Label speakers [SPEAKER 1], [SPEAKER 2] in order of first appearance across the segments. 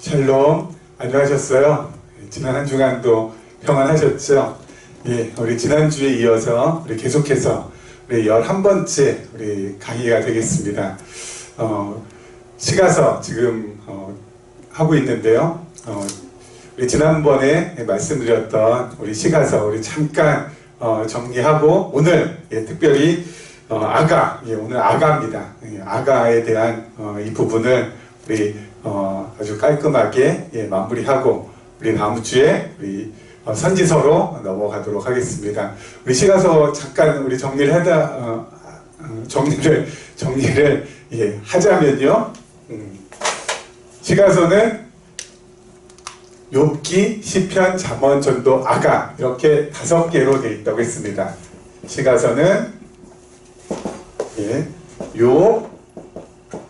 [SPEAKER 1] 샬롬, 안녕하셨어요? 지난 한 주간도 평안하셨죠? 예, 우리 지난주에 이어서 우리 계속해서 우리 11번째 우리 강의가 되겠습니다. 시가서 지금 하고 있는데요. 우리 지난번에 말씀드렸던 우리 시가서 우리 잠깐 정리하고 오늘 특별히 아가, 오늘 아가입니다. 아가에 대한 이 부분을 우리 아주 깔끔하게 마무리하고 우리 다음 주에 우리 선지서로 넘어가도록 하겠습니다. 우리 시가서 잠깐 우리 정리를 하자면요. 시가서는 욥기, 시편, 잠언, 전도, 아가 이렇게 5개로 되어 있다고 했습니다. 시가서는 욥,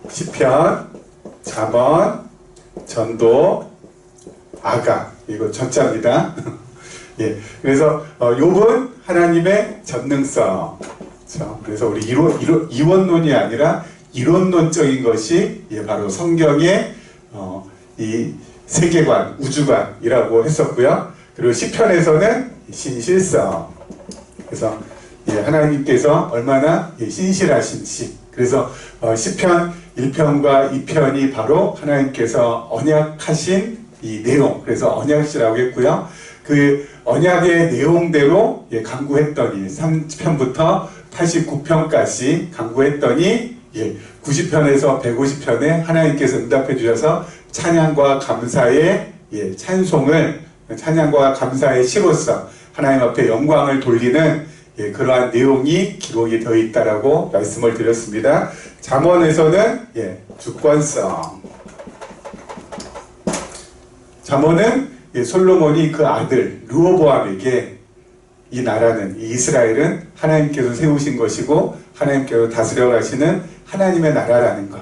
[SPEAKER 1] 시편, 잠언, 전도, 아가 이거 전자입니다. 예, 그래서 욥은 하나님의 전능성. 그래서 우리 이원론이 아니라 이론론적인 것이 바로 성경의 이 세계관, 우주관이라고 했었고요. 그리고 시편에서는 신실성. 그래서 하나님께서 얼마나 신실하신지. 그래서 시편 1편과 2편이 바로 하나님께서 언약하신 이 내용, 그래서 언약시라고 했고요. 그 언약의 내용대로 강구했더니 3편부터 89편까지 강구했더니 90편에서 150편에 하나님께서 응답해 주셔서 찬양과 감사의 찬양과 감사의 시로서 하나님 앞에 영광을 돌리는 그러한 내용이 기록이 되어 있다라고 말씀을 드렸습니다. 잠언에서는 주권성. 잠언은 솔로몬이 그 아들 르호보암에게 이 나라는, 이 이스라엘은 하나님께서 세우신 것이고 하나님께서 다스려 가시는 하나님의 나라라는 것.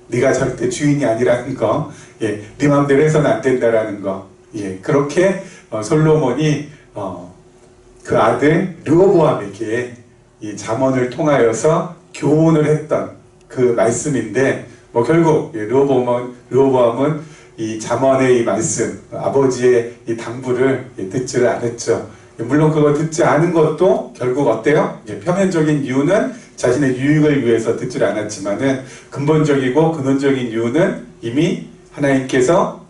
[SPEAKER 1] 네가 절대 주인이 아니라는 거. 네 마음대로 해서는 안 된다라는 거. 그렇게 솔로몬이 그 아들 르호보암에게 이 잠언을 통하여서 교훈을 했던 그 말씀인데 결국 르호보암은 이 잠언의 이 말씀, 아버지의 이 당부를 듣지를 않았죠. 물론 그거 듣지 않은 것도 결국 어때요? 표면적인 이유는 자신의 유익을 위해서 듣지를 않았지만은 근본적이고 근원적인 이유는 이미 하나님께서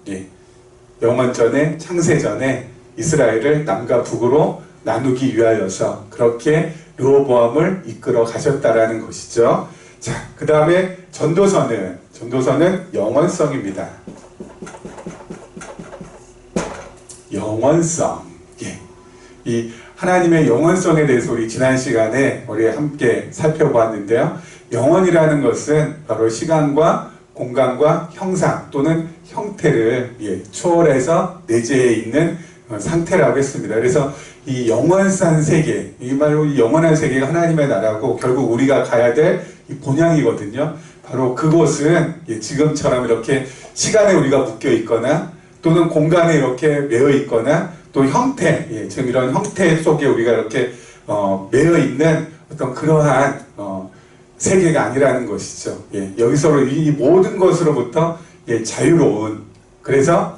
[SPEAKER 1] 영원전에, 창세전에 이스라엘을 남과 북으로 나누기 위하여서 그렇게 르호보암을 이끌어 가셨다라는 것이죠. 자, 그 다음에 전도서는 영원성입니다. 영원성. 이 하나님의 영원성에 대해서 우리 지난 시간에 우리 함께 살펴보았는데요. 영원이라는 것은 바로 시간과 공간과 형상 또는 형태를 초월해서 내재해 있는 상태라고 했습니다. 그래서 이 영원한 세계, 이 말로 이 영원한 세계가 하나님의 나라고 결국 우리가 가야 될 이 본향이거든요. 바로 그곳은 지금처럼 이렇게 시간에 우리가 묶여 있거나 또는 공간에 이렇게 매여 있거나 또 형태, 지금 이런 형태 속에 우리가 이렇게 매여 있는 어떤 그러한 세계가 아니라는 것이죠. 여기서 이 모든 것으로부터 자유로운, 그래서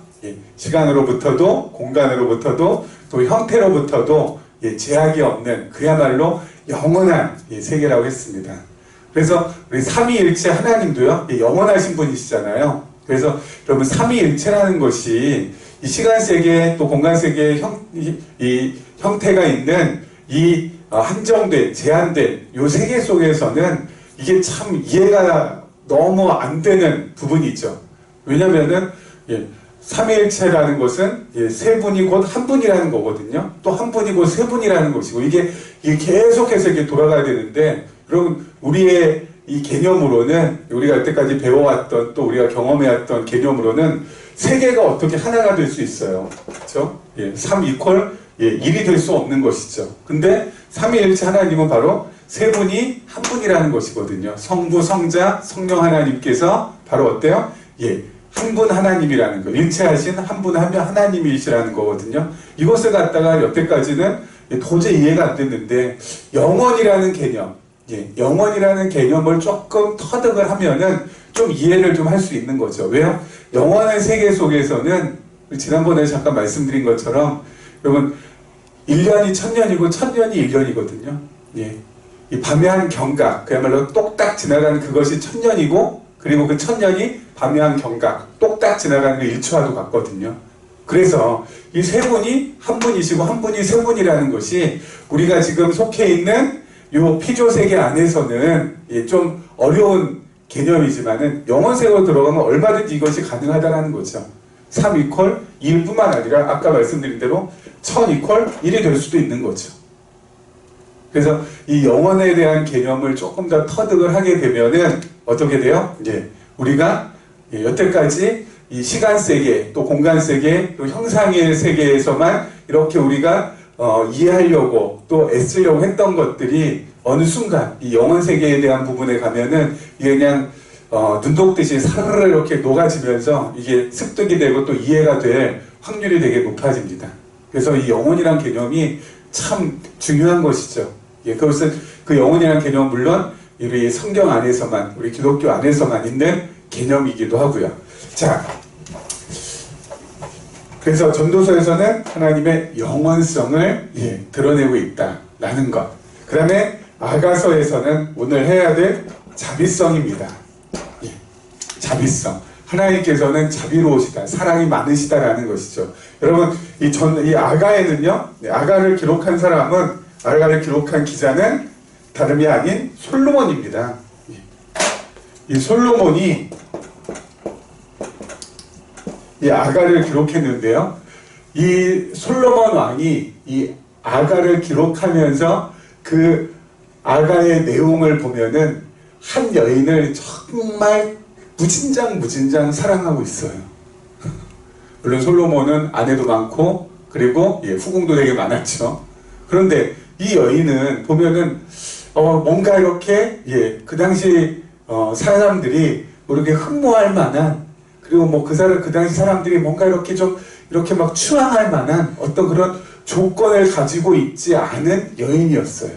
[SPEAKER 1] 시간으로부터도 공간으로부터도 또 형태로부터도 제약이 없는 그야말로 영원한 세계라고 했습니다. 그래서 우리 삼위일체 하나님도요 영원하신 분이시잖아요. 그래서 여러분 삼위일체라는 것이 이 시간세계 또 공간세계의 이 형태가 있는 이 한정된 제한된 이 세계 속에서는 이게 참 이해가 너무 안 되는 부분이 있죠. 왜냐면은 삼위일체라는 것은 세 분이 곧 한 분이라는 거거든요. 또 한 분이 곧 세 분이라는 것이고 이게 계속해서 이렇게 돌아가야 되는데 여러분 우리의 이 개념으로는 우리가 여태까지 배워왔던 또 우리가 경험해왔던 개념으로는 세계가 어떻게 하나가 될 수 있어요. 그렇죠? 3 이퀄 1이 될 수 없는 것이죠. 근데 삼위일체 하나님은 바로 세 분이 한 분이라는 것이거든요. 성부, 성자, 성령 하나님께서 바로 어때요? 한 분 하나님이라는 거, 일체하신 한 분 하나님이시라는 거거든요. 이것을 갖다가 여태까지는 도저히 이해가 안 됐는데 영원이라는 개념, 예, 영원이라는 개념을 조금 터득을 하면은 좀 이해를 좀 할 수 있는 거죠. 왜요? 영원의 세계 속에서는 지난번에 잠깐 말씀드린 것처럼 여러분 1년이 1000년이고 1000년이 1년이거든요. 예. 이 밤의 한 경각, 그야말로 똑딱 지나가는 그것이 1000년이고 그리고 그 1000년이 밤의 한 경각, 똑딱 지나가는 게 1초와도 같거든요. 그래서 이 세 분이 한 분이시고 한 분이 세 분이라는 것이 우리가 지금 속해 있는 요 피조 세계 안에서는 예, 좀 어려운 개념이지만은 영원세계로 들어가면 얼마든지 이것이 가능하다는 거죠. 3 이퀄 2일 뿐만 아니라 아까 말씀드린 대로 1000 이퀄 1이 될 수도 있는 거죠. 그래서 이 영원에 대한 개념을 조금 더 터득을 하게 되면은 어떻게 돼요? 예, 우리가 예, 여태까지 이 시간 세계, 또 공간 세계, 또 형상의 세계에서만 이렇게 우리가 이해하려고 또 애쓰려고 했던 것들이 어느 순간 이 영원 세계에 대한 부분에 가면은 이게 그냥 눈독듯이 사르르 이렇게 녹아지면서 이게 습득이 되고 또 이해가 될 확률이 되게 높아집니다. 그래서 이 영혼이란 개념이 참 중요한 것이죠. 예, 그것은 그 영혼이란 개념은 물론 우리 성경 안에서만, 우리 기독교 안에서만 있는 개념이기도 하고요. 자, 그래서 전도서에서는 하나님의 영원성을 예, 드러내고 있다라는 것. 그 다음에 아가서에서는 오늘 해야 될 자비성입니다. 예, 자비성. 하나님께서는 자비로우시다, 사랑이 많으시다라는 것이죠. 여러분, 이 아가에는요, 아가를 기록한 사람은, 아가를 기록한 기자는 다름이 아닌 솔로몬입니다. 이 솔로몬이 이 아가를 기록했는데요. 이 솔로몬 왕이 이 아가를 기록하면서 그 아가의 내용을 보면은 한 여인을 정말 무진장 사랑하고 있어요. 물론 솔로몬은 아내도 많고 그리고 예, 후궁도 되게 많았죠. 그런데 이 여인은 보면은 뭔가 이렇게 예, 그 당시 사람들이 뭐 이렇게 흠모할 만한, 그리고 뭐 그 당시 사람들이 뭔가 이렇게 좀 이렇게 막 추앙할 만한 어떤 그런 조건을 가지고 있지 않은 여인이었어요.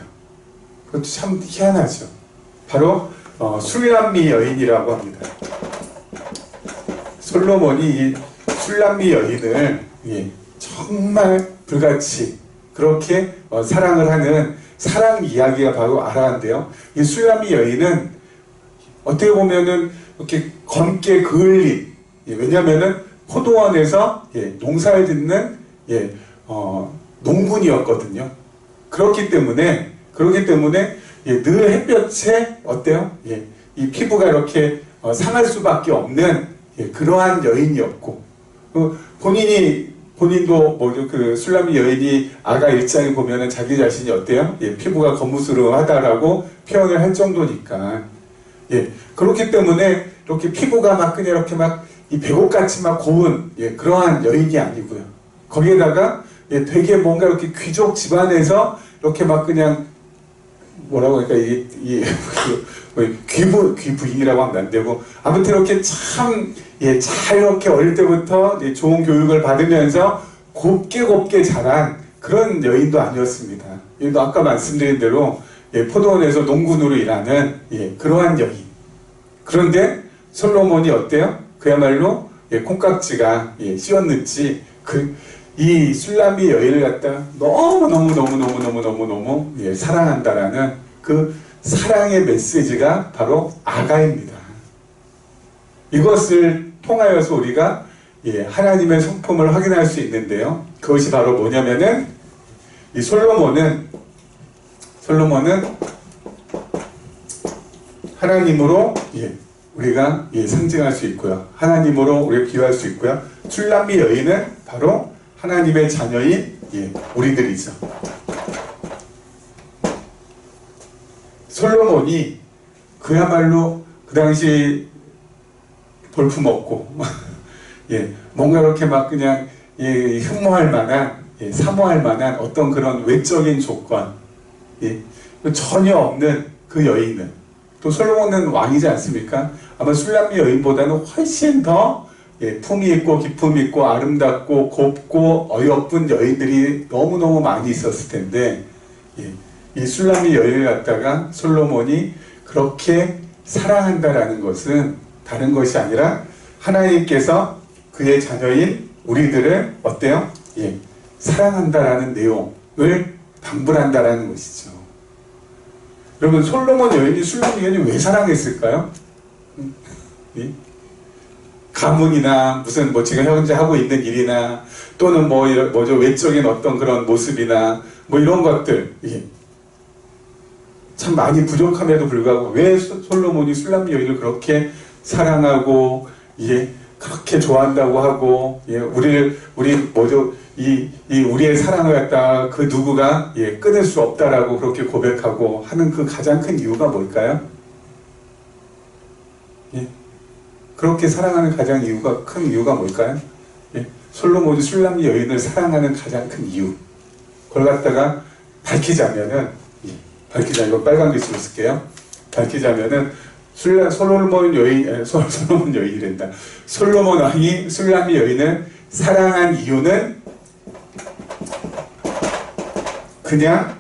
[SPEAKER 1] 그것도 참 희한하죠. 바로 술람미 여인이라고 합니다. 솔로몬이 이 술람미 여인을 예, 정말 불같이 그렇게 사랑을 하는 사랑 이야기가 바로 아라인데요. 이 술람미 여인은 어떻게 보면은 이렇게 검게 그을린, 예, 왜냐면은 포도원에서 예, 농사를 짓는 예, 농군이었거든요. 그렇기 때문에 예, 늘 햇볕에 어때요? 예, 이 피부가 이렇게 상할 수밖에 없는 예, 그러한 여인이었고, 본인도 뭐 그 술람미 여인이 아가 일장에 보면은 자기 자신이 어때요? 예, 피부가 거무스름하다라고 표현을 할 정도니까. 예, 그렇기 때문에 이렇게 피부가 막 그냥 이렇게 막 이 백옥같이 막 고운 예, 그러한 여인이 아니고요. 거기에다가 예, 되게 뭔가 이렇게 귀족 집안에서 이렇게 막 그냥 뭐라고 할까, 귀부인이라고 하면 안 되고, 아무튼 이렇게 참, 예, 잘 이렇게 어릴 때부터 예, 좋은 교육을 받으면서 곱게 자란 그런 여인도 아니었습니다. 또 아까 말씀드린 대로 예, 포도원에서 농군으로 일하는 예, 그러한 여인. 그런데 솔로몬이 어때요? 그야말로 예, 콩깍지가 예, 씌었는지 이 술람미 여인을 갖다 너무 예, 사랑한다라는 그 사랑의 메시지가 바로 아가입니다. 이것을 통하여서 우리가 예, 하나님의 성품을 확인할 수 있는데요. 그것이 바로 뭐냐면은 이 솔로몬은 하나님으로 예, 우리가 예, 상징할 수 있고요. 하나님으로 우리가 비유할 수 있고요. 술람미 여인은 바로 하나님의 자녀인 예, 우리들이죠. 솔로몬이 그야말로 그 당시 볼품없고 예, 뭔가 이렇게 막 그냥 예, 흠모할 만한 예, 사모할 만한 어떤 그런 외적인 조건 예, 전혀 없는 그 여인은, 또 솔로몬은 왕이지 않습니까? 아마 술람미 여인보다는 훨씬 더 예, 품이 있고 기품이 있고 아름답고 곱고 어여쁜 여인들이 너무너무 많이 있었을 텐데 예, 이 술람미 여인을 갖다가 솔로몬이 그렇게 사랑한다라는 것은 다른 것이 아니라 하나님께서 그의 자녀인 우리들을 어때요? 예, 사랑한다라는 내용을 방불한다라는 것이죠. 여러분, 솔로몬 여인이 술람미 여인이 왜 사랑했을까요? 예? 가문이나 무슨 뭐 지금 현재 하고 있는 일이나 또는 뭐죠 외적인 어떤 그런 모습이나 뭐 이런 것들, 예. 참 많이 부족함에도 불구하고 왜 솔로몬이 술람미 여인을 그렇게 사랑하고, 예, 그렇게 좋아한다고 하고, 예, 우리 뭐죠 우리의 사랑을 갖다 그 누구가, 예, 끊을 수 없다라고 그렇게 고백하고 하는 그 가장 큰 이유가 뭘까요? 예, 그렇게 사랑하는 가장 큰 이유가 뭘까요? 예, 솔로몬이 술람미 여인을 사랑하는 가장 큰 이유, 그걸 갖다가 밝히자면은, 예, 이거 빨간 글씨로 쓸게요. 밝히자면은 솔로몬 여인이란다. 솔로몬 왕이 술람미 여인을 사랑한 이유는 그냥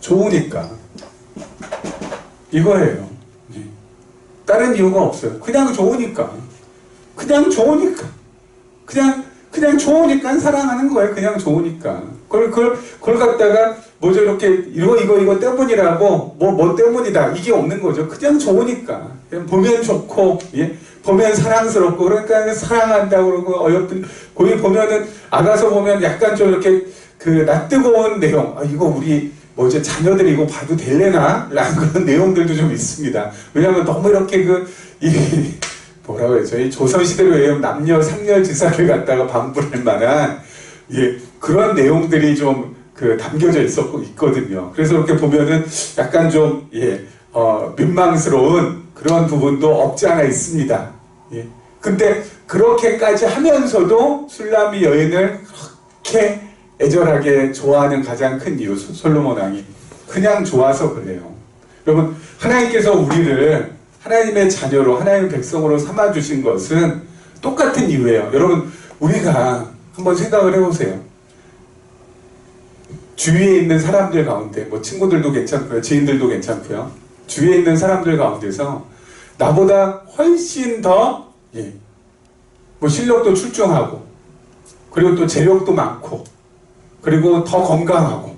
[SPEAKER 1] 좋으니까 이거예요. 다른 이유가 없어요. 그냥 좋으니까. 그냥 좋으니까 사랑하는 거예요. 그냥 좋으니까. 그걸 갖다가 뭐죠, 이렇게 이거 때문이라고 뭐 때문이다 이게 없는 거죠. 그냥 좋으니까. 그냥 보면 좋고, 예, 보면 사랑스럽고, 그러니까 사랑한다고 그러고, 어여튼 거기 보면은 아가서 보면 약간 좀 이렇게 그 낯뜨거운 내용, 이거 우리 뭐죠, 자녀들이 이거 봐도 될래나? 라는 그런 내용들도 좀 있습니다. 왜냐하면 너무 이렇게 뭐라고 해야죠, 이 조선시대로 의하면 남녀 상렬지사를 갖다가 방불할 만한, 예, 그런 내용들이 좀 담겨져 있거든요. 그래서 이렇게 보면은 약간 좀, 예, 민망스러운 그런 부분도 없지 않아 있습니다. 예. 근데 그렇게까지 하면서도 술람미 여인을 그렇게 애절하게 좋아하는 가장 큰 이유, 솔로몬 왕이 그냥 좋아서 그래요. 여러분, 하나님께서 우리를 하나님의 자녀로, 하나님의 백성으로 삼아주신 것은 똑같은 이유예요. 여러분, 우리가 한번 생각을 해보세요. 주위에 있는 사람들 가운데, 뭐 친구들도 괜찮고요, 지인들도 괜찮고요, 주위에 있는 사람들 가운데서 나보다 훨씬 더, 예, 뭐 실력도 출중하고, 그리고 또 재력도 많고, 그리고 더 건강하고,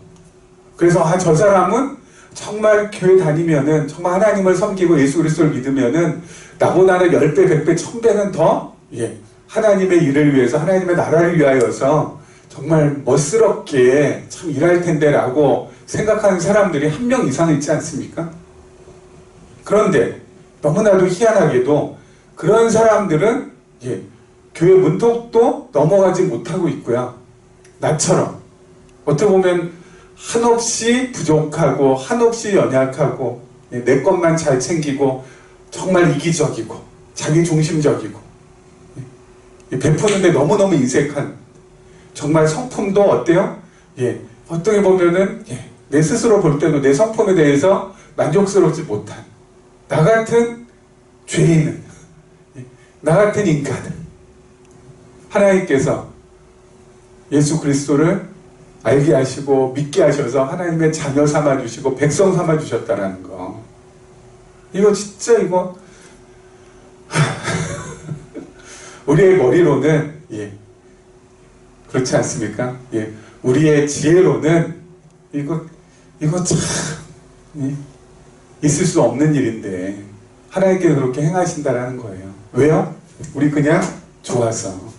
[SPEAKER 1] 그래서 저 사람은 정말 교회 다니면은, 정말 하나님을 섬기고 예수 그리스도를 믿으면은 나보다는 10배, 100배, 1000배는 더, 예, 하나님의 일을 위해서, 하나님의 나라를 위하여서 정말 멋스럽게 참 일할 텐데 라고 생각하는 사람들이 한 명 이상 있지 않습니까? 그런데 너무나도 희한하게도 그런 사람들은, 예, 교회 문턱도 넘어가지 못하고 있고요. 나처럼 어떻게 보면 한없이 부족하고 한없이 연약하고, 예, 내 것만 잘 챙기고 정말 이기적이고 자기 중심적이고, 예, 베푸는데 너무너무 인색한, 정말 성품도 어때요? 예, 어떻게 보면은, 예, 내 스스로 볼 때도 내 성품에 대해서 만족스럽지 못한 나 같은 죄인은, 예, 나 같은 인간은 하나님께서 예수 그리스도를 알게 하시고 믿게 하셔서 하나님의 자녀 삼아주시고 백성 삼아주셨다는 거, 이거 진짜 이거 우리의 머리로는, 예, 그렇지 않습니까? 예, 우리의 지혜로는 이거 참, 예, 있을 수 없는 일인데 하나님께서 그렇게 행하신다라는 거예요. 왜요? 우리 그냥 좋아서.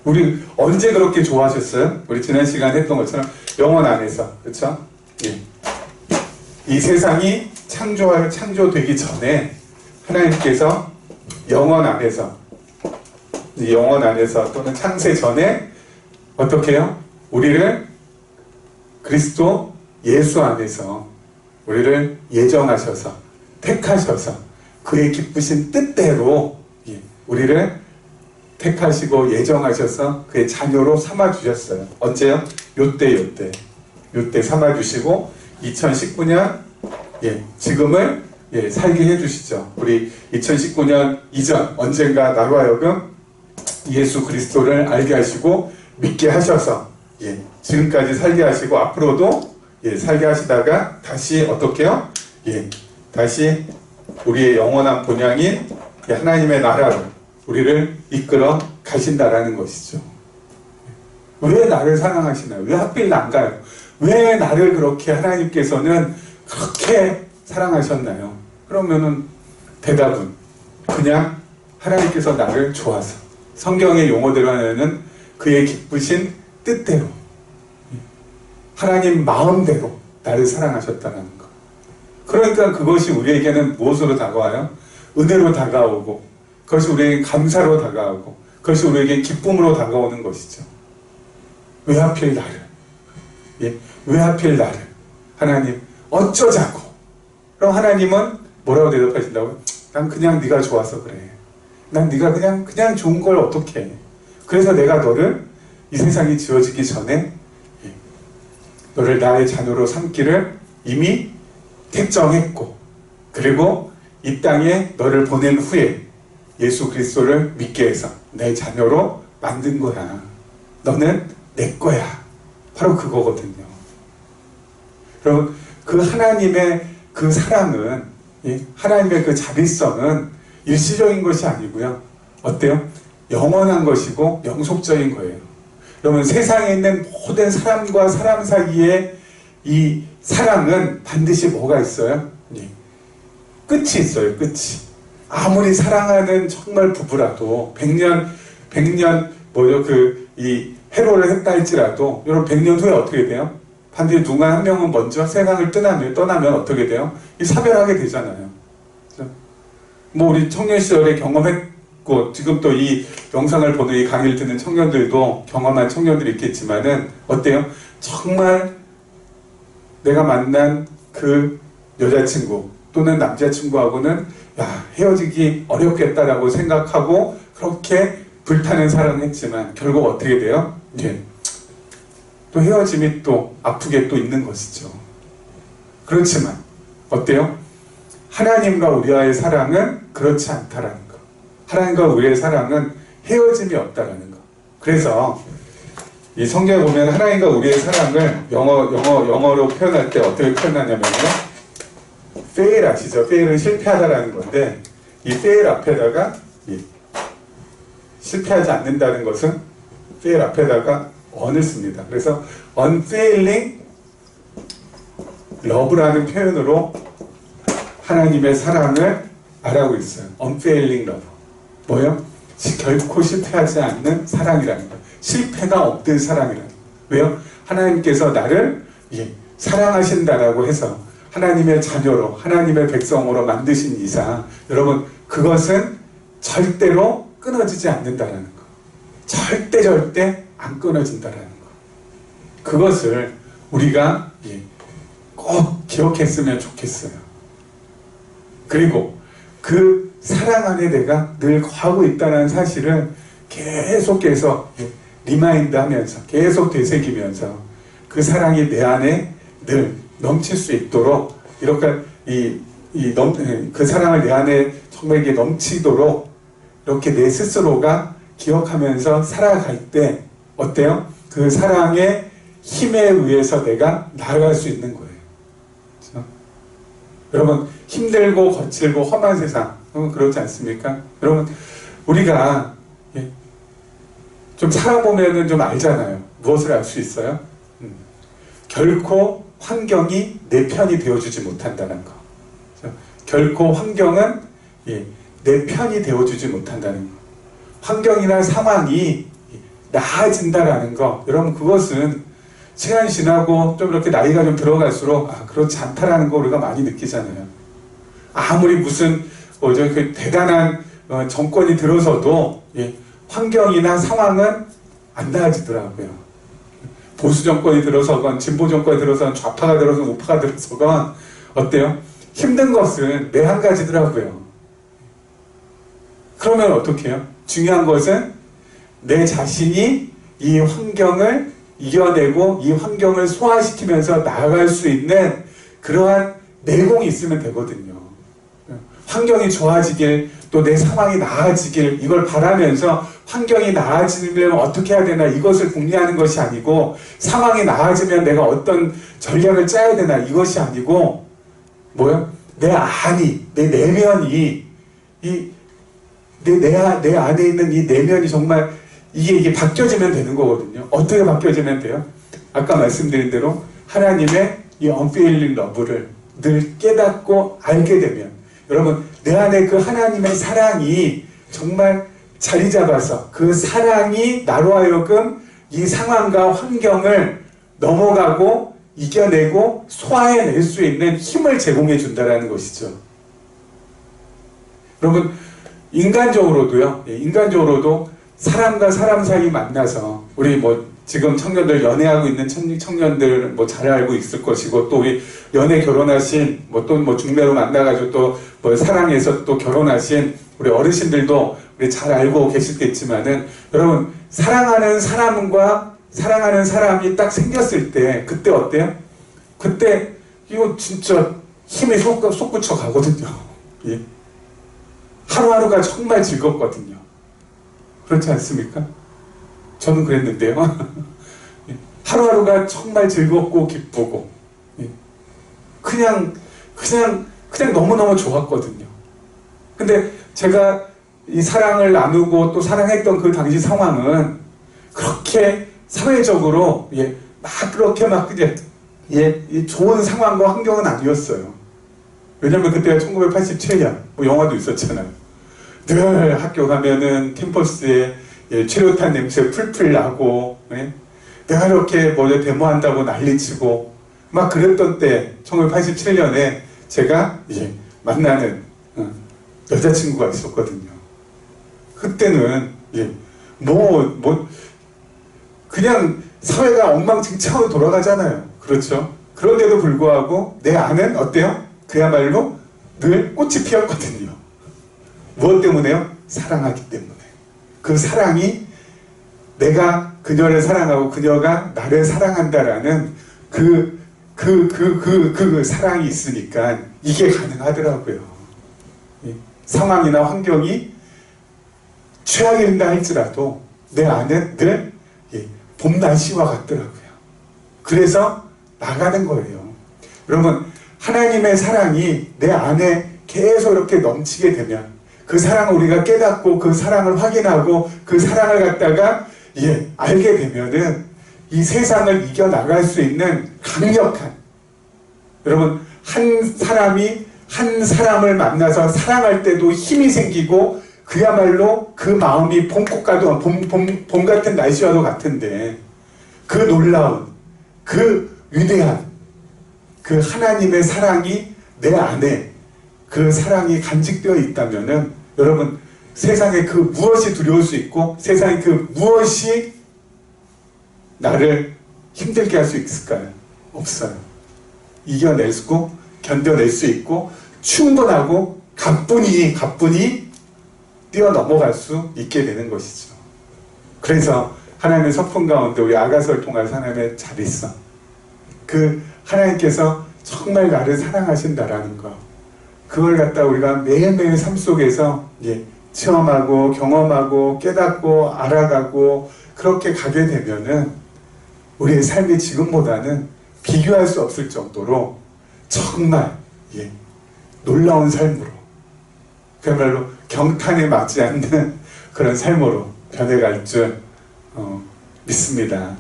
[SPEAKER 1] 우리 언제 그렇게 좋아하셨어요? 우리 지난 시간에 했던 것처럼 영원 안에서, 그렇죠? 예. 이 세상이 창조되기 전에 하나님께서 영원 안에서 또는 창세 전에 어떻게 해요? 우리를 그리스도 예수 안에서 우리를 예정하셔서 택하셔서 그의 기쁘신 뜻대로, 예, 우리를 택하시고 예정하셔서 그의 자녀로 삼아주셨어요. 언제요? 요때 삼아주시고 2019년, 예, 지금을, 예, 살게 해주시죠. 우리 2019년 이전 언젠가 나로 하여금 예수 그리스도를 알게 하시고 믿게 하셔서, 예, 지금까지 살게 하시고 앞으로도 살게 하시다가 다시 어떻게요? 다시 우리의 영원한 본향인 하나님의 나라로 우리를 이끌어 가신다라는 것이죠. 왜 나를 사랑하시나요? 왜 하필 난가요? 왜 나를 그렇게 하나님께서는 그렇게 사랑하셨나요? 그러면은 대답은 그냥 하나님께서 나를 좋아서, 성경의 용어대로 하면은 그의 기쁘신 뜻대로, 하나님 마음대로 나를 사랑하셨다는 것. 그러니까 그것이 우리에게는 무엇으로 다가와요? 은혜로 다가오고, 그것이 우리에게 감사로 다가오고, 그것이 우리에게 기쁨으로 다가오는 것이죠. 왜 하필 나를? 왜 하필 나를? 하나님, 어쩌자고? 그럼 하나님은 뭐라고 대답하신다고요? 난 그냥 네가 좋아서 그래. 난 네가 그냥 좋은 걸 어떻게 해. 그래서 내가 너를 이 세상이 지어지기 전에 너를 나의 자녀로 삼기를 이미 택정했고, 그리고 이 땅에 너를 보낸 후에 예수 그리스도를 믿게 해서 내 자녀로 만든 거야. 너는 내 거야. 바로 그거거든요. 여러분, 그 하나님의 그 사랑은, 하나님의 그 자비성은 일시적인 것이 아니고요. 어때요? 영원한 것이고 영속적인 거예요. 여러분, 세상에 있는 모든 사람과 사람 사이에 이 사랑은 반드시 뭐가 있어요? 끝이 있어요. 끝이. 아무리 사랑하는 정말 부부라도 100년 이 해로를 했다 할지라도 여러분 100년 후에 어떻게 돼요? 반드시 누가 한 명은 먼저 세상을 떠나면 어떻게 돼요? 사별하게 되잖아요. 뭐 우리 청년 시절에 경험했고, 지금 또 이 영상을 보는 이 강의를 듣는 청년들도 경험한 청년들이 있겠지만은 어때요? 정말 내가 만난 그 여자친구 또는 남자친구하고는 헤어지기 어렵겠다라고 생각하고 그렇게 불타는 사랑을 했지만 결국 어떻게 돼요? 또 헤어짐이 또 아프게 또 있는 것이죠. 그렇지만 어때요? 하나님과 우리와의 사랑은 그렇지 않다라는 거. 하나님과 우리의 사랑은 헤어짐이 없다라는 거. 그래서 이 성경에 보면 하나님과 우리의 사랑을 영어로 표현할 때 어떻게 표현하냐면요. fail 아시죠? fail은 실패하다라는 건데, 이 fail 앞에다가 실패하지 않는다는 것은 fail 앞에다가 on을 씁니다. 그래서 unfailing love라는 표현으로 하나님의 사랑을 말하고 있어요. unfailing love. 뭐요? 결코 실패하지 않는 사랑이라는 거예요. 실패가 없는 사랑이라는 거예요. 왜요? 하나님께서 나를 사랑하신다라고 해서 하나님의 자녀로, 하나님의 백성으로 만드신 이상, 여러분, 그것은 절대로 끊어지지 않는다라는 거. 절대 안 끊어진다라는 거. 그것을 우리가 꼭 기억했으면 좋겠어요. 그리고 그 사랑 안에 내가 늘 거하고 있다는 사실을 계속해서 리마인드 하면서, 계속 되새기면서 그 사랑이 내 안에 늘 넘칠 수 있도록, 이렇게 그 사랑을 내 안에 정말 이게 넘치도록 이렇게 내 스스로가 기억하면서 살아갈 때 어때요? 그 사랑의 힘에 의해서 내가 나아갈 수 있는 거예요. 그렇죠? 여러분, 힘들고 거칠고 험한 세상, 그렇지 않습니까? 여러분, 우리가 좀 살아보면은 좀 알잖아요. 무엇을 알 수 있어요? 결코 환경이 내 편이 되어주지 못한다는 거. 그렇죠? 결코 환경은 내 편이 되어주지 못한다는 거. 환경이나 상황이 나아진다라는 거. 여러분, 그것은 시간이 지나고 좀 이렇게 나이가 좀 들어갈수록 그렇지 않다라는 거 우리가 많이 느끼잖아요. 아무리 무슨 그 대단한 정권이 들어서도 환경이나 상황은 안 나아지더라고요. 보수 정권이 들어서건 진보 정권이 들어서건 좌파가 들어서건 우파가 들어서건 어때요? 힘든 것은 매 한 가지더라고요. 그러면 어떻게 해요? 중요한 것은 내 자신이 이 환경을 이겨내고 이 환경을 소화시키면서 나아갈 수 있는 그러한 내공이 있으면 되거든요. 환경이 좋아지길 또 내 상황이 나아지길 이걸 바라면서 환경이 나아지면 어떻게 해야 되나 이것을 궁리하는 것이 아니고 상황이 나아지면 내가 어떤 전략을 짜야 되나 이것이 아니고 뭐요? 내 안이 내 내면이 내 안에 있는 이 내면이 정말 이게 바뀌어지면 되는 거거든요. 어떻게 바뀌어지면 돼요? 아까 말씀드린 대로 하나님의 이 unfailing love를 늘 깨닫고 알게 되면 여러분 내 안에 그 하나님의 사랑이 정말 자리 잡아서 그 사랑이 나로 하여금 이 상황과 환경을 넘어가고 이겨내고 소화해낼 수 있는 힘을 제공해 준다는 것이죠. 여러분 인간적으로도요. 인간적으로도 사람과 사람 사이 만나서 우리 뭐 지금 청년들 연애하고 있는 청년들 뭐 잘 알고 있을 것이고 또 우리 연애 결혼하신 뭐 또 뭐 중매로 만나가지고 또 뭐 사랑해서 또 결혼하신 우리 어르신들도 우리 잘 알고 계시겠지만은 여러분 사랑하는 사람과 사랑하는 사람이 딱 생겼을 때 그때 어때요? 그때 이거 진짜 힘이 솟구쳐 가거든요. 예. 하루하루가 정말 즐겁거든요. 그렇지 않습니까? 저는 그랬는데요. 하루하루가 정말 즐겁고 기쁘고 그냥 너무너무 좋았거든요. 근데 제가 이 사랑을 나누고 또 사랑했던 그 당시 상황은 그렇게 사회적으로 막 그렇게 막 그냥 좋은 상황과 환경은 아니었어요. 왜냐면 그때가 1987년 뭐 영화도 있었잖아요. 늘 학교 가면은 캠퍼스에 최루탄 냄새 풀풀 나고 내가 이렇게 뭐 데모한다고 난리치고 막 그랬던 때 1987년에 제가 만나는 여자친구가 있었거든요. 그때는 그냥 사회가 엉망진창으로 돌아가잖아요. 그렇죠? 그런데도 불구하고 내 안은 어때요? 그야말로 늘 꽃이 피었거든요. 무엇 때문에요? 사랑하기 때문에. 그 사랑이 내가 그녀를 사랑하고 그녀가 나를 사랑한다라는 그 사랑이 있으니까 이게 가능하더라고요. 상황이나 환경이 최악이 된다 할지라도 내 안은 늘 봄 날씨와 같더라고요. 그래서 나가는 거예요. 여러분 하나님의 사랑이 내 안에 계속 이렇게 넘치게 되면 그 사랑을 우리가 깨닫고 그 사랑을 확인하고 그 사랑을 갖다가 알게 되면은 이 세상을 이겨나갈 수 있는 강력한 여러분 한 사람이 한 사람을 만나서 사랑할 때도 힘이 생기고 그야말로 그 마음이 봄꽃과도 봄 같은 날씨와도 같은데 그 놀라운 그 위대한 그 하나님의 사랑이 내 안에 그 사랑이 간직되어 있다면은 여러분 세상에 그 무엇이 두려울 수 있고 세상에 그 무엇이 나를 힘들게 할 수 있을까요? 없어요. 이겨내고 견뎌낼 수 있고 충분하고 가뿐히 뛰어넘어갈 수 있게 되는 것이죠. 그래서 하나님의 서품 가운데 우리 아가서를 통해서 하나님의 잘 있어. 그 하나님께서 정말 나를 사랑하신다라는 거. 그걸 갖다 우리가 매일매일 삶 속에서 체험하고 경험하고 깨닫고 알아가고 그렇게 가게 되면은 우리의 삶이 지금보다는 비교할 수 없을 정도로 정말 놀라운 삶으로 그야말로 경탄에 맞지 않는 그런 삶으로 변해갈 줄 믿습니다.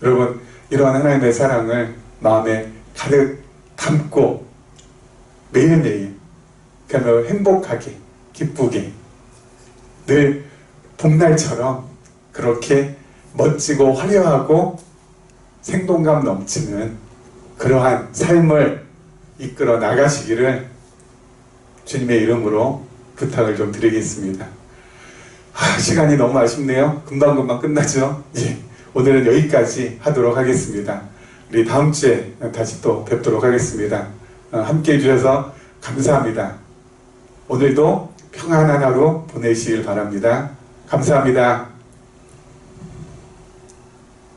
[SPEAKER 1] 여러분 이러한 하나님의 사랑을 마음에 가득 담고 매일매일 그야말로 행복하게 기쁘게 늘 봄날처럼 그렇게 멋지고 화려하고 생동감 넘치는 그러한 삶을 이끌어 나가시기를 주님의 이름으로 부탁을 좀 드리겠습니다. 시간이 너무 아쉽네요. 금방금방 끝나죠. 오늘은 여기까지 하도록 하겠습니다. 우리 다음 주에 다시 또 뵙도록 하겠습니다. 함께 해주셔서 감사합니다. 오늘도 평안한 하루 보내시길 바랍니다. 감사합니다.